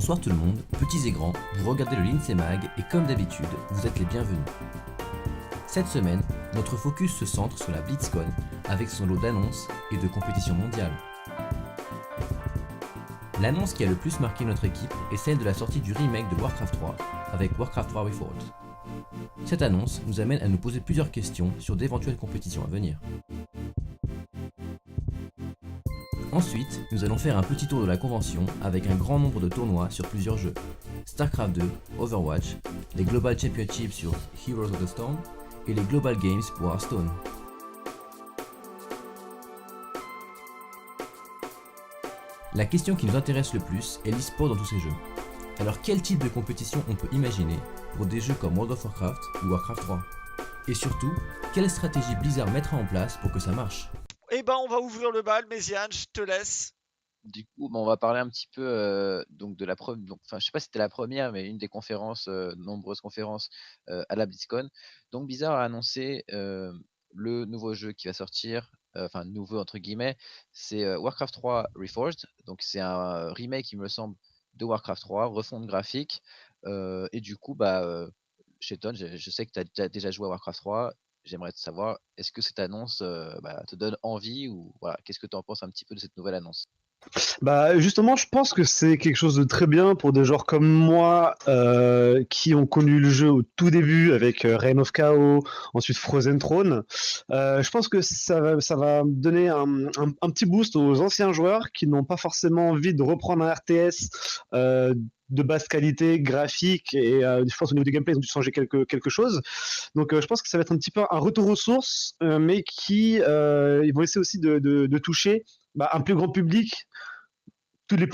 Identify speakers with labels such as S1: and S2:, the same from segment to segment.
S1: Bonsoir tout le monde, petits et grands, vous regardez le l'INSEE Mag et comme d'habitude, vous êtes les bienvenus. Cette semaine, notre focus se centre sur la BlitzCon avec son lot d'annonces et de compétitions mondiales. L'annonce qui a le plus marqué notre équipe est celle de la sortie du remake de Warcraft 3 avec Warcraft 3 Reforged. Cette annonce nous amène à nous poser plusieurs questions sur d'éventuelles compétitions à venir. Ensuite, nous allons faire un petit tour de la convention avec un grand nombre de tournois sur plusieurs jeux. StarCraft 2, Overwatch, les Global Championships sur Heroes of the Storm et les Global Games pour Hearthstone. La question qui nous intéresse le plus est l'e-sport dans tous ces jeux. Alors quel type de compétition on peut imaginer pour des jeux comme World of Warcraft ou Warcraft 3 ? Et surtout, quelle stratégie Blizzard mettra en place pour que ça marche ?
S2: Eh ben, on va ouvrir le bal, Méziane, je te laisse.
S3: Du coup, on va parler un petit peu donc de la première, enfin je sais pas si c'était la première, mais une des conférences, nombreuses conférences à la BlizzCon. Donc Blizzard a annoncé le nouveau jeu qui va sortir, enfin nouveau entre guillemets, c'est Warcraft 3 Reforged. Donc c'est un remake, il me semble, de Warcraft 3, refonte graphique. Et du coup, Cheton, je sais que tu as déjà joué à Warcraft 3. J'aimerais te savoir, est-ce que cette annonce te donne envie ou voilà, qu'est-ce que tu en penses un petit peu de cette nouvelle annonce?
S4: Bah justement, je pense que c'est quelque chose de très bien pour des joueurs comme moi qui ont connu le jeu au tout début avec Reign of Chaos, ensuite Frozen Throne. Je pense que ça va donner un petit boost aux anciens joueurs qui n'ont pas forcément envie de reprendre un RTS de basse qualité graphique et je pense au niveau du gameplay ils ont dû changer quelque chose. Donc je pense que ça va être un petit peu un retour aux sources, mais qui ils vont essayer aussi de toucher un plus grand public. Tous les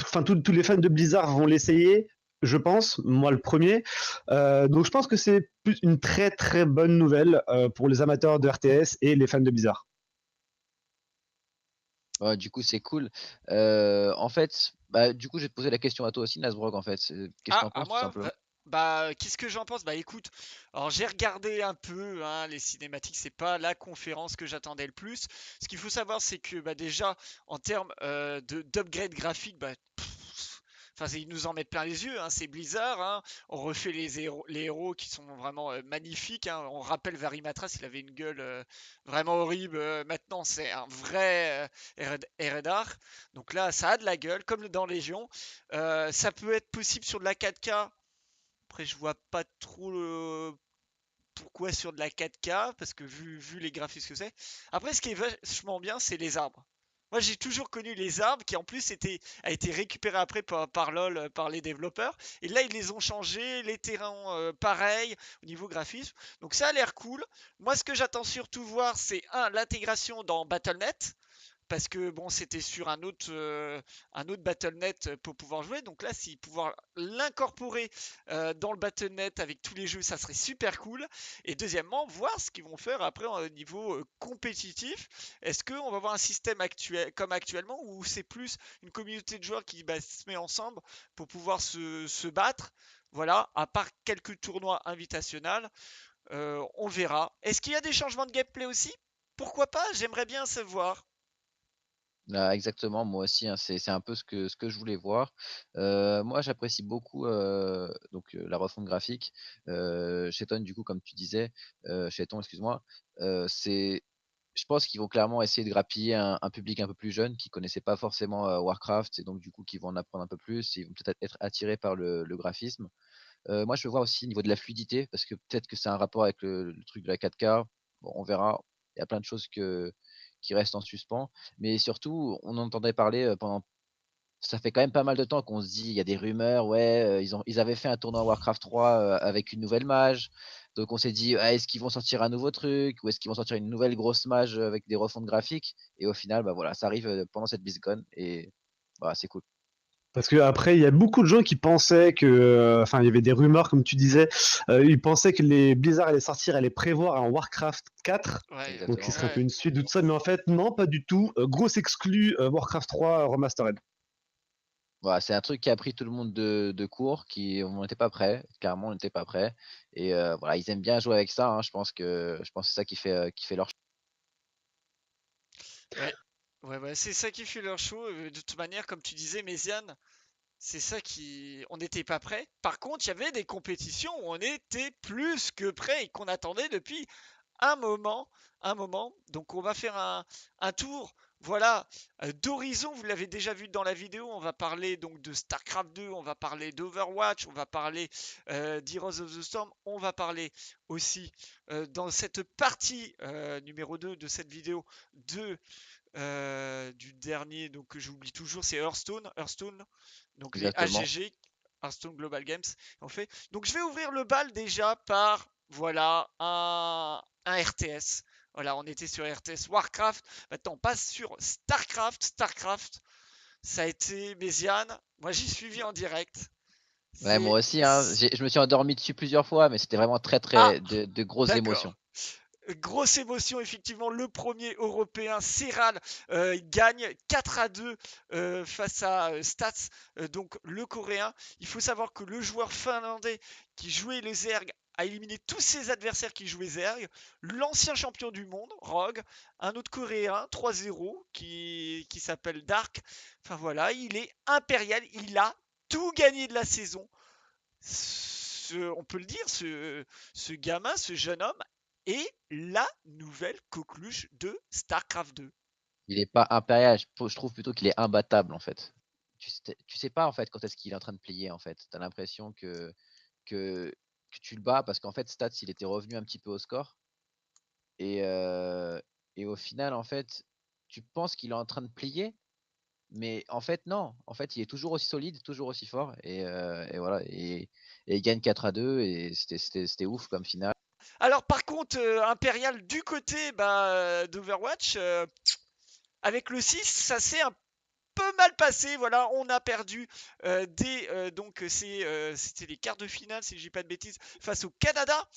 S4: fans de Blizzard vont l'essayer, je pense, moi le premier. Donc je pense que c'est une très très bonne nouvelle pour les amateurs de RTS et les fans de Blizzard.
S3: Ouais, du coup, c'est cool. En fait, du coup, je vais te poser la question à toi aussi, Nasbrog, en fait. Qu'est-ce que
S2: Ah,
S3: t'en
S2: à
S3: penses, tout
S2: moi?
S3: simplement?
S2: Qu'est-ce que j'en pense? Bah écoute, alors j'ai regardé un peu hein, les cinématiques, c'est pas la conférence que j'attendais le plus. Ce qu'il faut savoir, c'est que déjà, en termes d'upgrade graphique, enfin, ils nous en mettent plein les yeux, hein, c'est Blizzard. Hein. On refait les héros qui sont vraiment magnifiques. Hein. On rappelle Varimatras, il avait une gueule vraiment horrible. Maintenant, c'est un vrai Eredar. Donc là, ça a de la gueule, comme dans Légion. Ça peut être possible sur de la 4K. Après, je vois pas trop pourquoi sur de la 4K, parce que vu les graphismes que c'est. Après, ce qui est vachement bien, c'est les arbres. Moi, j'ai toujours connu les arbres qui, en plus, a été récupéré après par LoL, par les développeurs. Et là, ils les ont changés, les terrains pareil, au niveau graphisme. Donc, ça a l'air cool. Moi, ce que j'attends surtout voir, c'est l'intégration dans Battle.net parce que bon, c'était sur un autre Battle.net pour pouvoir jouer. Donc là, si pouvoir l'incorporer dans le Battle.net avec tous les jeux, ça serait super cool. Et deuxièmement, voir ce qu'ils vont faire après au niveau compétitif. Est-ce qu'on va avoir un système actuel comme actuellement ou c'est plus une communauté de joueurs qui se met ensemble pour pouvoir se battre? Voilà, à part quelques tournois invitationnels, on verra. Est-ce qu'il y a des changements de gameplay aussi? Pourquoi pas? J'aimerais bien savoir.
S3: Exactement, moi aussi, hein, c'est un peu ce que je voulais voir. Moi, j'apprécie beaucoup la refonte graphique. Cheton, du coup, comme tu disais, Cheton, excuse-moi, je pense qu'ils vont clairement essayer de grappiller un public un peu plus jeune qui connaissait pas forcément Warcraft et donc du coup qui vont en apprendre un peu plus. Ils vont peut-être être attirés par le graphisme. Moi, je veux voir aussi au niveau de la fluidité parce que peut-être que c'est un rapport avec le truc de la 4K. Bon, on verra. Il y a plein de choses qui restent en suspens. Mais surtout, on entendait parler pendant. Ça fait quand même pas mal de temps qu'on se dit, il y a des rumeurs, ouais, ils avaient fait un tournoi Warcraft 3 avec une nouvelle mage. Donc on s'est dit, ah, est-ce qu'ils vont sortir un nouveau truc ou est-ce qu'ils vont sortir une nouvelle grosse mage avec des refontes graphiques? Et au final, voilà, ça arrive pendant cette BlizzCon et voilà, c'est cool.
S4: Parce que après, il y a beaucoup de gens qui pensaient que, il y avait des rumeurs, comme tu disais, ils pensaient que les Blizzard allaient prévoir un Warcraft 4,
S2: Ouais,
S4: donc qui
S3: Exactement.
S4: serait un peu
S2: ouais.
S4: une suite de tout ça, mais en fait, non, pas du tout. Grosse exclu Warcraft 3 Remastered.
S3: Voilà, c'est un truc qui a pris tout le monde de court, on n'était pas prêt, clairement on n'était pas prêt. Et voilà, ils aiment bien jouer avec ça, hein. Je pense que c'est ça qui fait leur.
S2: Ouais, ouais, c'est ça qui fait leur show. De toute manière, comme tu disais, Méziane, C'est ça qui. On n'était pas prêt. Par contre, il y avait des compétitions où on était plus que prêt et qu'on attendait depuis un moment. Un moment. Donc, on va faire un tour. Voilà, d'Horizon, vous l'avez déjà vu dans la vidéo, on va parler donc de StarCraft 2, on va parler d'Overwatch, on va parler d'Heroes of the Storm, on va parler aussi dans cette partie numéro 2 de cette vidéo de du dernier, donc que j'oublie toujours, c'est Hearthstone, donc les
S3: Exactement.
S2: AGG, Hearthstone Global Games, on fait. Donc je vais ouvrir le bal déjà par, voilà, un RTS. Voilà, on était sur RTS Warcraft, maintenant on passe sur Starcraft. Starcraft, ça a été Méziane, moi j'ai suivi en direct.
S3: Ouais,
S2: C'est...
S3: moi aussi, hein. Je me suis endormi dessus plusieurs fois, mais c'était vraiment très,
S2: Ah,
S3: très de grosses émotions.
S2: d'accord. Grosse émotion, effectivement, le premier européen, Serral, gagne 4-2 face à Stats, donc le coréen. Il faut savoir que le joueur finlandais qui jouait les Zerg a éliminé tous ses adversaires qui jouaient Zerg. L'ancien champion du monde, Rogue, un autre coréen, 3-0, qui s'appelle Dark. Enfin voilà, il est impérial, il a tout gagné de la saison. On peut le dire, ce gamin, ce jeune homme, est la nouvelle coqueluche de StarCraft 2.
S3: Il est pas impérial, je trouve plutôt qu'il est imbattable, en fait. Tu sais pas, en fait, quand est-ce qu'il est en train de plier, en fait. Tu as l'impression que que tu le bats parce qu'en fait, Stats, il était revenu un petit peu au score et au final, en fait, tu penses qu'il est en train de plier, mais en fait, non. En fait, il est toujours aussi solide, toujours aussi fort et voilà et il gagne 4-2 et c'était ouf comme finale.
S2: Alors par contre, Imperial du côté d'Overwatch, avec le 6, ça s'est un peu mal passé. Voilà, on a perdu donc c'était les quarts de finale, si je dis pas de bêtises, face au Canada.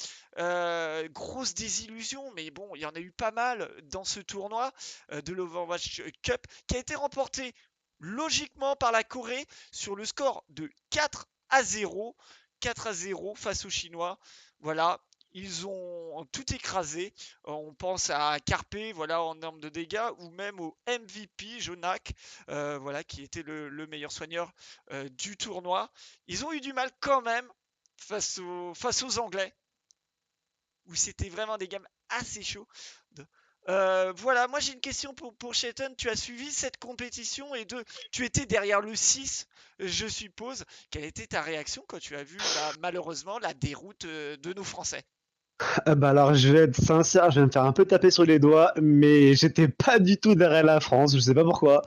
S2: Grosse désillusion, mais bon, il y en a eu pas mal dans ce tournoi de l'Overwatch Cup qui a été remporté logiquement par la Corée sur le score de 4-0. 4-0 face aux Chinois. Voilà, ils ont tout écrasé. On pense à Carpe, voilà, en termes de dégâts, ou même au MVP, Jonak, voilà, qui était le meilleur soigneur du tournoi. Ils ont eu du mal quand même face aux Anglais, où c'était vraiment des gammes assez chauds. Voilà, moi j'ai une question pour Shelton. Tu as suivi cette compétition et tu étais derrière le 6, je suppose. Quelle était ta réaction quand tu as vu malheureusement la déroute de nos Français?
S4: Bah alors, je vais être sincère, je vais me faire un peu taper sur les doigts, mais j'étais pas du tout derrière la France, je sais pas pourquoi.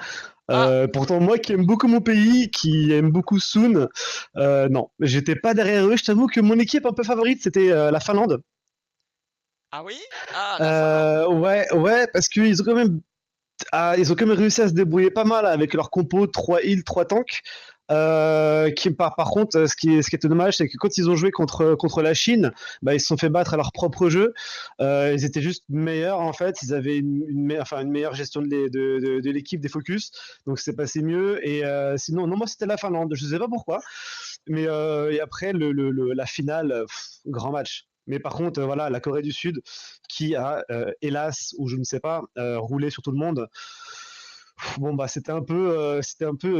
S2: Ah,
S4: Pourtant, moi qui aime beaucoup mon pays, qui aime beaucoup Soon, non, j'étais pas derrière eux. Je t'avoue que mon équipe un peu favorite, c'était la Finlande.
S2: ah oui? Ah, la Finlande.
S4: Ouais, ouais, parce qu'ils ont quand même ils ont quand même réussi à se débrouiller pas mal avec leur compo 3 heals, 3 tanks. Par contre, ce qui était dommage, c'est que quand ils ont joué contre la Chine, bah, ils se sont fait battre à leur propre jeu. Ils étaient juste meilleurs en fait. Ils avaient une meilleure gestion de l'équipe, des focus. Donc c'est passé mieux. Et sinon, non, moi c'était la Finlande. Je sais pas pourquoi. Mais et après, la finale, grand match. Mais par contre, voilà, la Corée du Sud, qui a, hélas, ou je ne sais pas, roulé sur tout le monde. Bon, bah, c'était un peu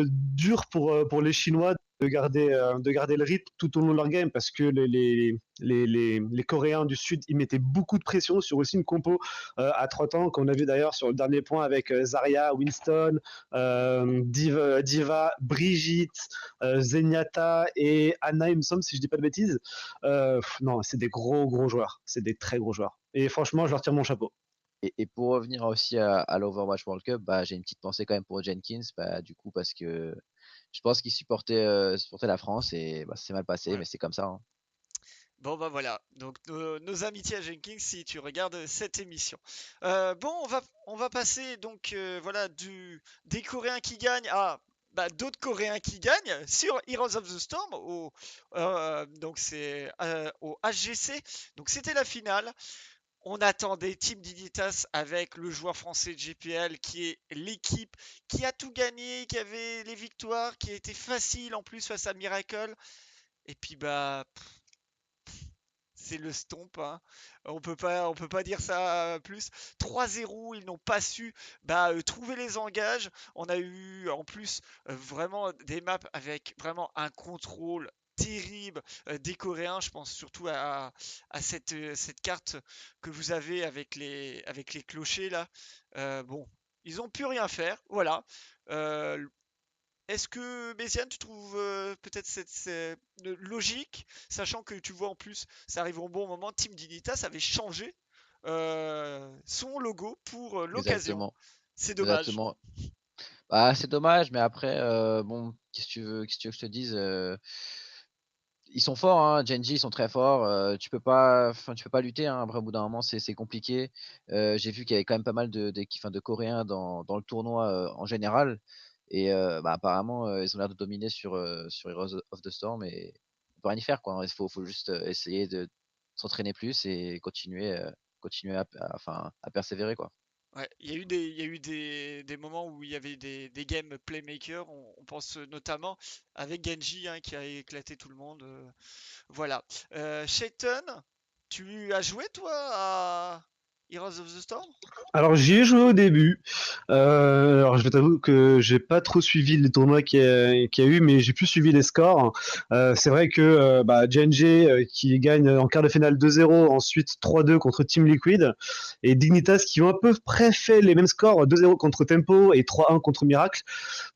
S4: dur pour les Chinois de garder le rythme tout au long de leur game parce que les Coréens du Sud, ils mettaient beaucoup de pression sur aussi une compo à 3 temps, qu'on a vu d'ailleurs sur le dernier point avec Zarya, Winston, Diva, Brigitte, Zenyatta et Anna, il me semble, si je dis pas de bêtises. Non, c'est des gros, gros joueurs. C'est des très gros joueurs. Et franchement, je leur tire mon chapeau.
S3: Et pour revenir aussi à l'Overwatch World Cup, bah, j'ai une petite pensée quand même pour Jenkins, bah, du coup, parce que je pense qu'il supportait la France et bah, ça s'est mal passé,
S2: Ouais.
S3: mais c'est comme ça, hein.
S2: Bon bah voilà, donc nos amitiés à Jenkins si tu regardes cette émission. Bon, on va passer donc voilà des Coréens qui gagnent à d'autres Coréens qui gagnent sur Heroes of the Storm donc c'est au HGC. Donc c'était la finale. On attendait Team Dignitas avec le joueur français de GPL qui est l'équipe qui a tout gagné, qui avait les victoires, qui a été facile en plus face à Miracle. Et puis c'est le stomp, hein. On peut pas dire ça plus. 3-0, ils n'ont pas su trouver les engages. On a eu en plus vraiment des maps avec vraiment un contrôle terrible des Coréens. Je pense surtout à cette carte que vous avez avec les clochers là. Bon, ils ont pu rien faire. Voilà. Euh, Est-ce que, Méziane, tu trouves peut-être cette logique, sachant que tu vois en plus, ça arrive au bon moment, Team Dignitas avait changé son logo pour l'occasion.
S3: Exactement,
S2: C'est dommage.
S3: exactement. Bah, c'est dommage, mais après, bon, qu'est-ce que tu veux que je te dise, ils sont forts, hein, Gen.G, ils sont très forts, tu peux pas lutter, hein, après au bout d'un moment, c'est compliqué. J'ai vu qu'il y avait quand même pas mal de Coréens dans le tournoi, en général et bah, apparemment, ils ont l'air de dominer sur Heroes of the Storm et on peut rien y faire, quoi, hein. Il faut juste, essayer de s'entraîner plus et continuer à persévérer, quoi.
S2: Ouais, il y a eu des moments où il y avait des game playmakers, on pense notamment avec Genji hein, qui a éclaté tout le monde. Voilà. Shaiton, tu as joué toi à Heroes of the Storm?
S4: Alors j'y ai joué au début. Alors je vais t'avouer que j'ai pas trop suivi les tournois qu'il y a eu, mais j'ai plus suivi les scores. C'est vrai que Gen.G qui gagne en quart de finale 2-0, ensuite 3-2 contre Team Liquid, et Dignitas qui ont à peu près fait les mêmes scores, 2-0 contre Tempo et 3-1 contre Miracle.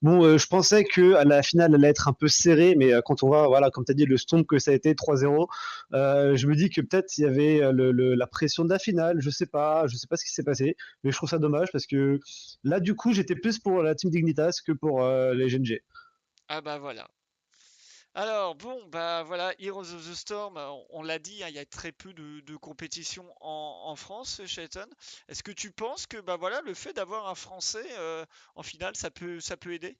S4: Bon, je pensais que à la finale elle allait être un peu serrée, mais quand on voit, voilà, comme tu as dit, le stomp que ça a été 3-0, je me dis que peut-être il y avait la pression de la finale. Je sais pas ce qui s'est passé. Mais je trouve ça dommage parce que là, du coup, j'étais plus pour la Team Dignitas que pour les GNG.
S2: Ah bah voilà. Alors bon, bah voilà, Heroes of the Storm, on l'a dit, hein, il y a très peu de compétitions en France, Shaiton. Est-ce que tu penses que bah voilà, le fait d'avoir un Français en finale, ça peut aider?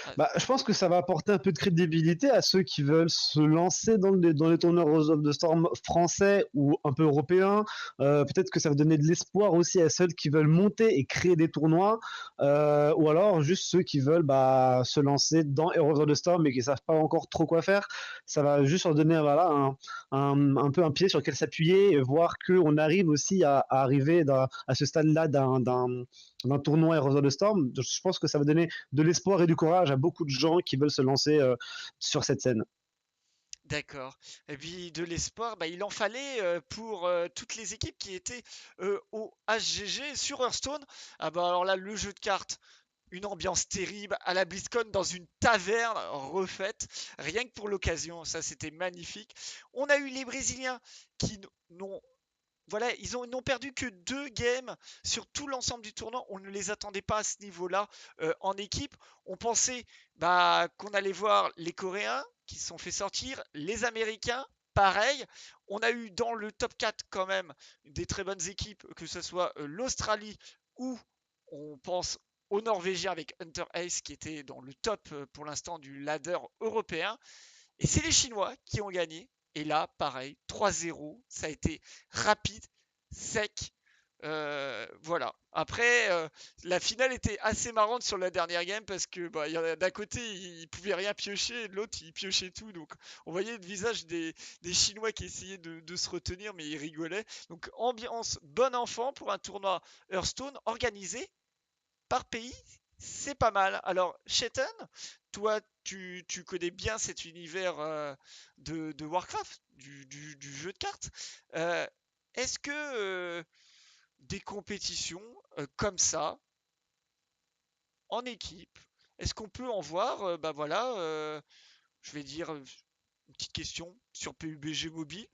S2: Ah,
S4: Bah, je pense que ça va apporter un peu de crédibilité à ceux qui veulent se lancer dans les tournois Heroes of the Storm français ou un peu européens. Peut-être que ça va donner de l'espoir aussi à ceux qui veulent monter et créer des tournois, ou alors juste ceux qui veulent se lancer dans Heroes of the Storm mais qui savent pas encore trop quoi faire. Ça va juste leur donner voilà, un peu un pied sur lequel s'appuyer et voir qu'on arrive aussi à arriver à ce stade-là d'un tournoi Heroes of the Storm. Je pense que ça va donner de l'espoir et du courage à beaucoup de gens qui veulent se lancer sur cette scène.
S2: d'accord. Et puis de l'espoir, bah, il en fallait pour toutes les équipes qui étaient au HGG sur Hearthstone. Ah bah alors là, le jeu de cartes, une ambiance terrible à la BlizzCon dans une taverne refaite, rien que pour l'occasion, ça c'était magnifique. On a eu les Brésiliens qui n'ont voilà, n'ont perdu que 2 games sur tout l'ensemble du tournoi. On ne les attendait pas à ce niveau-là en équipe. On pensait qu'on allait voir les Coréens qui se sont fait sortir, les Américains, pareil. On a eu dans le top 4 quand même des très bonnes équipes, que ce soit l'Australie ou on pense aux Norvégiens avec Hunter Ace qui était dans le top pour l'instant du ladder européen. Et c'est les Chinois qui ont gagné. Et là, pareil, 3-0. Ça a été rapide, sec. Voilà. Après, la finale était assez marrante sur la dernière game parce que d'un côté, il pouvait rien piocher, de l'autre, il piochait tout. Donc, on voyait le visage des Chinois qui essayaient de se retenir, mais ils rigolaient. Donc, ambiance bon enfant pour un tournoi Hearthstone organisé par pays, c'est pas mal. Alors, Chetan, toi, tu connais bien cet univers de Warcraft, du jeu de cartes. Euh, Est-ce que des compétitions comme ça, en équipe, est-ce qu'on peut en voir je vais dire une petite question sur PUBG Mobile.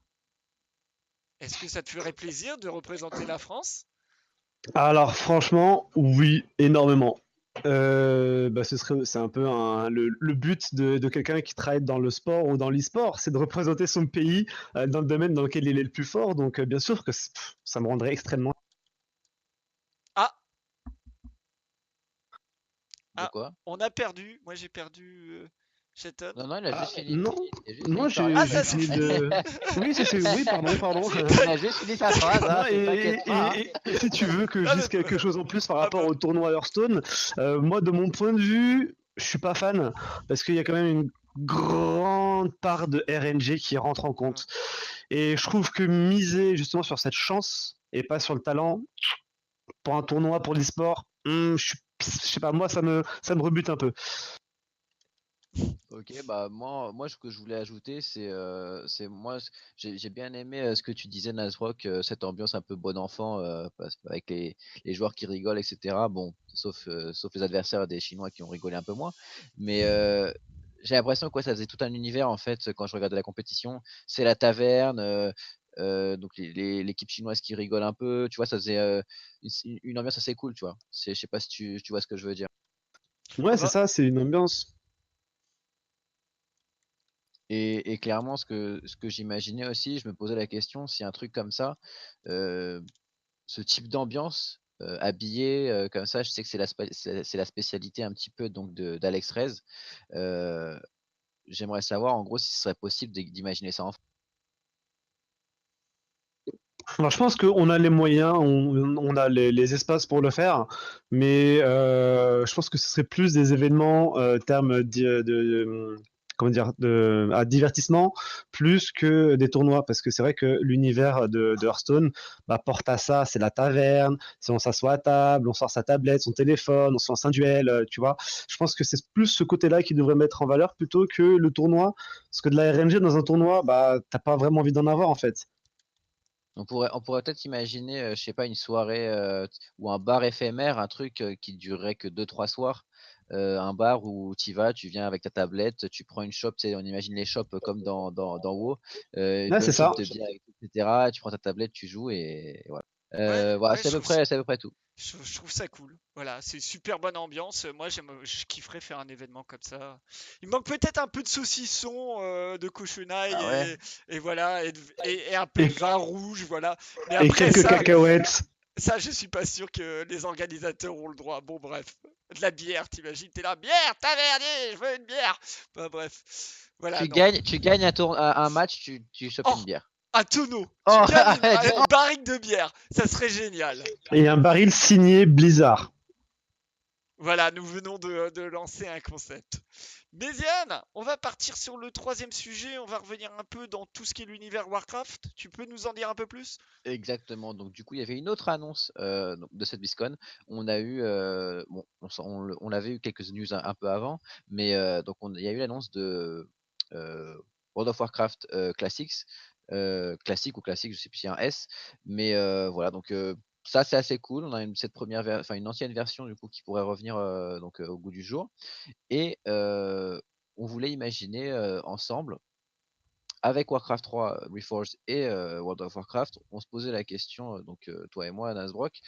S2: Est-ce que ça te ferait plaisir de représenter la France?
S4: Alors franchement, oui, énormément. C'est un peu le but de quelqu'un qui travaille dans le sport ou dans l'e-sport, c'est de représenter son pays dans le domaine dans lequel il est le plus fort. Donc bien sûr que ça me rendrait extrêmement.
S2: Ah,
S3: De
S2: ah,
S3: quoi?
S2: on a perdu. Moi, j'ai perdu Chetan.
S3: Non, non, il a
S4: Ah
S3: juste fini.
S4: non,
S3: Il a juste fini
S4: moi
S3: de parler.
S2: Ah,
S4: j'ai
S2: ça
S4: fini
S2: suffit.
S4: de. Oui, oui, pardon.
S3: Il a juste fini sa phrase, hein,
S4: Non,
S3: t'inquiète pas, hein.
S4: et si tu veux que je
S2: Ah,
S4: dise quelque chose en plus par
S2: ah
S4: rapport
S2: bah,
S4: au tournoi Hearthstone, moi de mon point de vue, je suis pas fan parce qu'il y a quand même une grande part de RNG qui rentre en
S2: ouais.
S4: compte. Et je trouve que miser justement sur cette chance et pas sur le talent, pour un tournoi, pour l'e-sport, je sais pas, moi ça me rebute un peu.
S3: Ok, bah moi ce que je voulais ajouter, c'est moi j'ai bien aimé ce que tu disais Nazrock, cette ambiance un peu bon enfant avec les joueurs qui rigolent, etc. Bon, sauf les adversaires des Chinois qui ont rigolé un peu moins, mais j'ai l'impression que ouais, ça faisait tout un univers en fait quand je regardais la compétition. C'est la taverne, donc l'équipe chinoise qui rigole un peu, tu vois, ça faisait une ambiance assez cool, tu vois. Je sais pas si tu vois ce que je veux dire.
S4: Ouais,
S2: Ah
S4: c'est
S2: bah,
S4: ça, c'est une ambiance.
S3: Et clairement, ce que j'imaginais aussi, je me posais la question si un truc comme ça, heu, ce type d'ambiance, habillé, comme ça, je sais que c'est la spécialité un petit peu donc de d'Alex Reyes. Heu, J'aimerais savoir en gros si ce serait possible d'imaginer ça en France.
S4: Alors, je pense qu'on a les moyens, on a les espaces pour le faire, mais je pense que ce serait plus des événements termes comment dire, à divertissement, plus que des tournois, parce que c'est vrai que l'univers de Hearthstone bah, porte à ça, c'est la taverne, si on s'assoit à table, on sort sa tablette, son téléphone, on se lance un duel, tu vois. Je pense que c'est plus ce côté-là qui devrait mettre en valeur plutôt que le tournoi, parce que de la RNG dans un tournoi, bah, t'as pas vraiment envie d'en avoir en fait.
S3: On pourrait peut-être imaginer, je sais pas, une soirée, ou un bar éphémère, un truc, qui durerait que 2-3 soirs. Un bar où tu vas, tu viens avec ta tablette, tu prends une chope, tu sais, on imagine les chopes comme dans WoW, une
S4: Ouais,
S3: bonne
S4: c'est
S3: chope
S4: ça.
S3: de bière et cetera. Tu prends ta tablette, tu joues et voilà.
S2: ouais,
S3: Voilà,
S2: ouais,
S3: c'est à peu près tout.
S2: je trouve ça cool. Voilà, c'est super bonne ambiance. Moi, je kifferais faire un événement comme ça. Il manque peut-être un peu de saucisson, de cochonaille
S3: Ah ouais?
S2: et voilà, et un peu
S4: Et,
S2: de vin rouge, voilà. Mais
S4: et
S2: après
S4: quelques
S2: ça,
S4: cacahuètes.
S2: ça, je suis pas sûr que les organisateurs ont le droit. Bon, bref. De la bière, t'imagines? T'es là, bière, tavernier, je veux une bière. Bah, bref. Voilà, non.
S3: Tu gagnes un match, tu chopes
S2: Oh,
S3: une bière.
S2: un tonneau. Tu
S3: Oh!
S2: gagnes une barrique de bière. Ça serait génial.
S4: Et un baril signé Blizzard.
S2: Voilà, nous venons de lancer un concept. Méziane, on va partir sur le troisième sujet. On va revenir un peu dans tout ce qui est l'univers Warcraft. Tu peux nous en dire un peu plus?
S3: Exactement. Donc du coup, il y avait une autre annonce donc, de cette BlizzCon. On a eu, bon, on l'avait eu quelques news un peu avant, mais donc il y a eu l'annonce de World of Warcraft Classics, classique ou classique, je sais plus s'il y a un S, mais voilà. Donc ça c'est assez cool. On a cette enfin une ancienne version du coup qui pourrait revenir donc au goût du jour, et on voulait imaginer ensemble avec Warcraft 3 Reforged et World of Warcraft, on se posait la question, donc toi et moi, Nasbrock,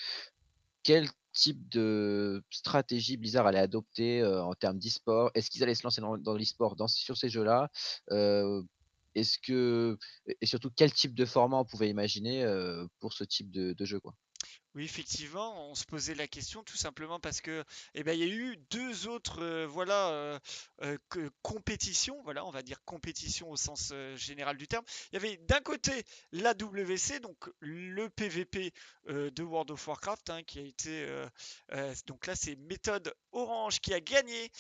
S3: quel type de stratégie Blizzard allait adopter en termes d'e-sport? Est-ce qu'ils allaient se lancer dans l'e-sport sur ces jeux-là? Euh, est-ce que et surtout quel type de format on pouvait imaginer pour ce type de jeu, quoi?
S2: Oui, effectivement, on se posait la question tout simplement parce que, eh ben, il y a eu deux autres, voilà, compétitions, voilà, on va dire compétition au sens général du terme. Il y avait d'un côté la WC, donc le PVP de World of Warcraft, hein, qui a été, donc là c'est Méthode Orange qui a gagné.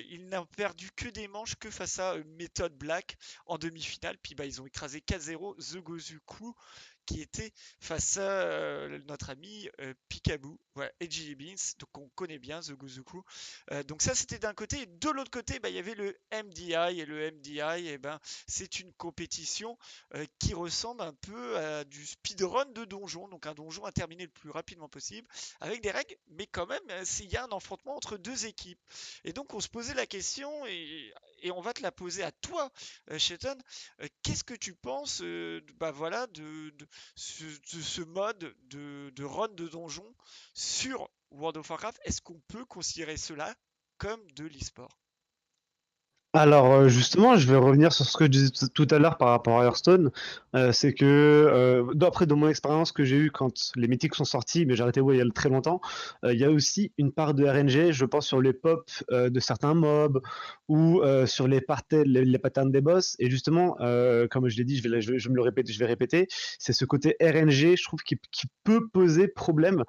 S2: Ils n'ont perdu que des manches que face à Méthode Black en demi-finale. Puis bah, ils ont écrasé 4-0 The Gozu Crew qui était face à notre ami Picaboo, voilà, et Jelly Beans, donc on connaît bien The Gozu Crew. Donc ça c'était d'un côté, et de l'autre côté bah, il y avait le MDI, et le MDI eh ben, c'est une compétition qui ressemble un peu à du speedrun de donjon, donc un donjon à terminer le plus rapidement possible, avec des règles, mais quand même il y a un affrontement entre deux équipes. Et donc on se posait la question, et on va te la poser à toi, Chetan. Qu'est-ce que tu penses bah voilà, ce mode de run de donjon sur World of Warcraft? Est-ce qu'on peut considérer cela comme de l'e-sport?
S4: Alors justement, je vais revenir sur ce que je disais tout à l'heure par rapport à Hearthstone. C'est que d'après de mon expérience que j'ai eue quand les mythiques sont sortis, mais j'ai arrêté ouais, il y a très longtemps, il y a aussi une part de RNG, je pense sur les pops de certains mobs ou sur les patterns des boss. Et justement, comme je l'ai dit, je vais me le répéter, je vais répéter, c'est ce côté RNG, je trouve, qui peut poser problème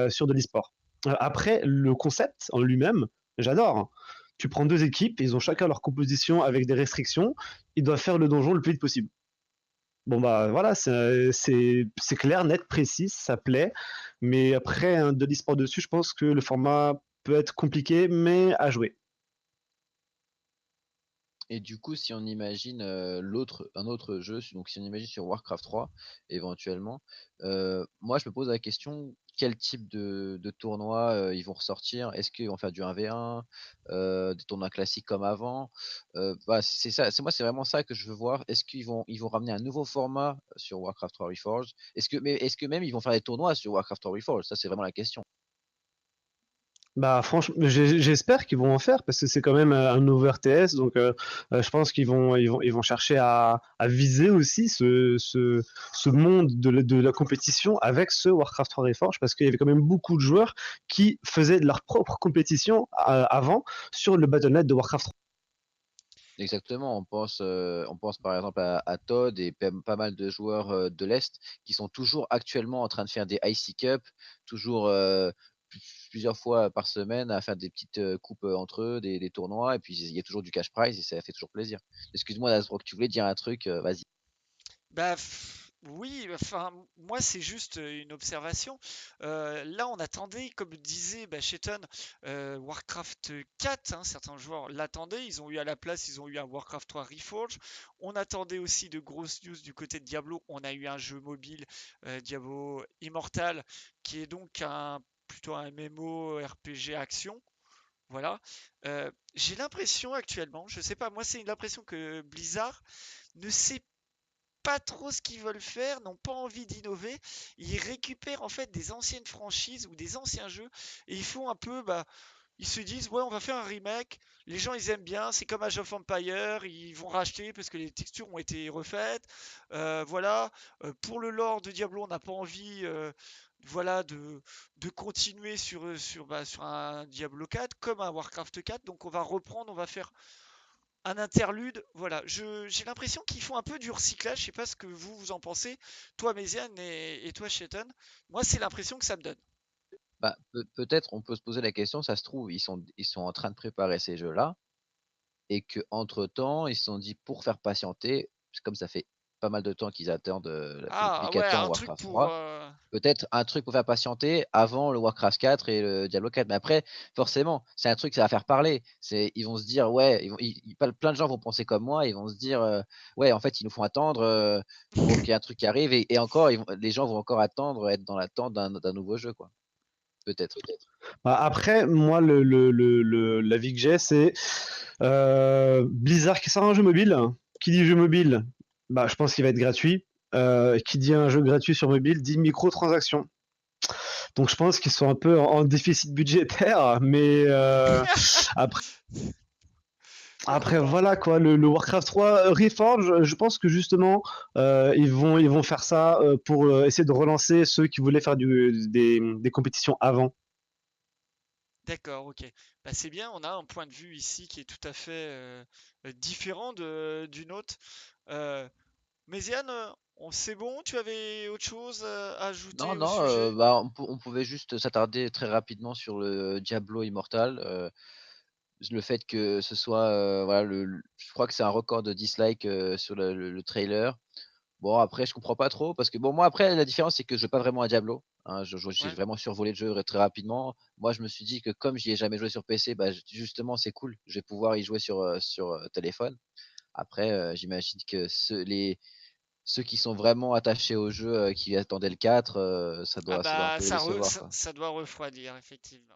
S4: sur de l'e-sport. Après, le concept en lui-même, j'adore, hein. Tu prends deux équipes, ils ont chacun leur composition avec des restrictions, ils doivent faire le donjon le plus vite possible. Bon bah voilà, c'est clair, net, précis, ça plaît. Mais après, de l'e-sport dessus, je pense que le format peut être compliqué, mais à jouer.
S3: Et du coup, si on imagine un autre jeu, donc si on imagine sur Warcraft 3, éventuellement, moi je me pose la question, quel type de tournoi ils vont ressortir? Est-ce qu'ils vont faire du 1v1, des tournois classiques comme avant? Bah, c'est ça, c'est vraiment ça que je veux voir. Est-ce qu'ils vont ramener un nouveau format sur Warcraft 3 Reforged? Est-ce que même ils vont faire des tournois sur Warcraft 3 Reforged? Ça, c'est vraiment la question.
S4: Bah franchement, j'espère qu'ils vont en faire parce que c'est quand même un nouveau RTS, donc je pense qu'ils vont chercher à viser aussi ce monde de la compétition avec ce Warcraft 3 Reforged parce qu'il y avait quand même beaucoup de joueurs qui faisaient de leur propre compétition avant sur le Battle.net de Warcraft 3.
S3: Exactement, on pense par exemple à Todd et pas mal de joueurs de l'Est qui sont toujours actuellement en train de faire des IC Cup, toujours plusieurs fois par semaine à faire des petites coupes entre eux, des tournois, et puis il y a toujours du cash prize et ça fait toujours plaisir. Excuse-moi, Nasbrook, tu voulais dire un truc, vas-y.
S2: Bah oui, enfin moi c'est juste une observation. Là on attendait, comme disait Cheton, Warcraft 4, hein, certains joueurs l'attendaient, ils ont eu à la place, ils ont eu un Warcraft 3 Reforged. On attendait aussi de grosses news du côté de Diablo. On a eu un jeu mobile, Diablo Immortal, qui est donc plutôt un MMO RPG action. Voilà. J'ai l'impression actuellement, je sais pas, moi c'est l'impression que Blizzard ne sait pas trop ce qu'ils veulent faire, n'ont pas envie d'innover. Ils récupèrent en fait des anciennes franchises ou des anciens jeux et ils font un peu, ils se disent ouais on va faire un remake. Les gens ils aiment bien, c'est comme Age of Empire, ils vont racheter parce que les textures ont été refaites. Voilà. Pour le lore de Diablo, on n'a pas envie. Voilà de continuer sur un Diablo 4 comme un Warcraft 4, donc on va reprendre, on va faire un interlude. Voilà, j'ai l'impression qu'ils font un peu du recyclage. Je sais pas ce que vous en pensez, toi Méziane et toi Chetan. Moi, c'est l'impression que ça me donne.
S3: Bah, peut-être on peut se poser la question, ça se trouve, ils sont en train de préparer ces jeux-là, et que entre temps ils se sont dit pour faire patienter, comme ça fait pas mal de temps qu'ils attendent, depuis
S2: Ah ouais,
S3: 4 ans
S2: un truc
S3: Warcraft
S2: pour.
S3: 3. Peut-être un truc pour faire patienter avant le Warcraft 4 et le Diablo 4. Mais après, forcément, c'est un truc, ça va faire parler. Ils vont se dire, ouais, plein de gens vont penser comme moi, ils vont se dire, ouais, en fait, ils nous font attendre pour qu'il y ait un truc qui arrive. Et encore, les gens vont encore attendre, être dans l'attente d'un nouveau jeu, quoi. Peut-être.
S4: Bah, après, moi, l'avis que j'ai, c'est Blizzard qui sort un jeu mobile. Qui dit jeu mobile, bah, je pense qu'il va être gratuit. Qui dit un jeu gratuit sur mobile dit microtransactions. Donc je pense qu'ils sont un peu en déficit budgétaire, mais après,
S2: Pourquoi
S4: après
S2: pas?
S4: voilà quoi, le Warcraft 3 Reforged, je pense que justement ils vont faire ça pour essayer de relancer ceux qui voulaient faire des compétitions avant.
S2: D'accord, ok. C'est bien, on a un point de vue ici qui est tout à fait différent du nôtre. Méziane, c'est bon, tu avais autre chose à
S3: Non,
S2: ajouter au
S3: non,
S2: sujet?
S3: bah, on pouvait juste s'attarder très rapidement sur le Diablo Immortal. Le fait que ce soit, voilà, je crois que c'est un record de dislike sur le trailer. Bon, après, je comprends pas trop parce que, bon, moi, après, la différence, c'est que je joue pas vraiment à Diablo, hein. J'ai
S2: Ouais.
S3: vraiment survolé le jeu très rapidement. Moi, je me suis dit que comme j'y ai jamais joué sur PC, bah, justement, c'est cool. Je vais pouvoir y jouer sur téléphone. Après, j'imagine que ceux qui sont vraiment attachés au jeu, qui attendaient le 4, ça
S2: Ah
S3: doit un peu les décevoir,
S2: ça,
S3: quoi.
S2: ça doit refroidir, effectivement.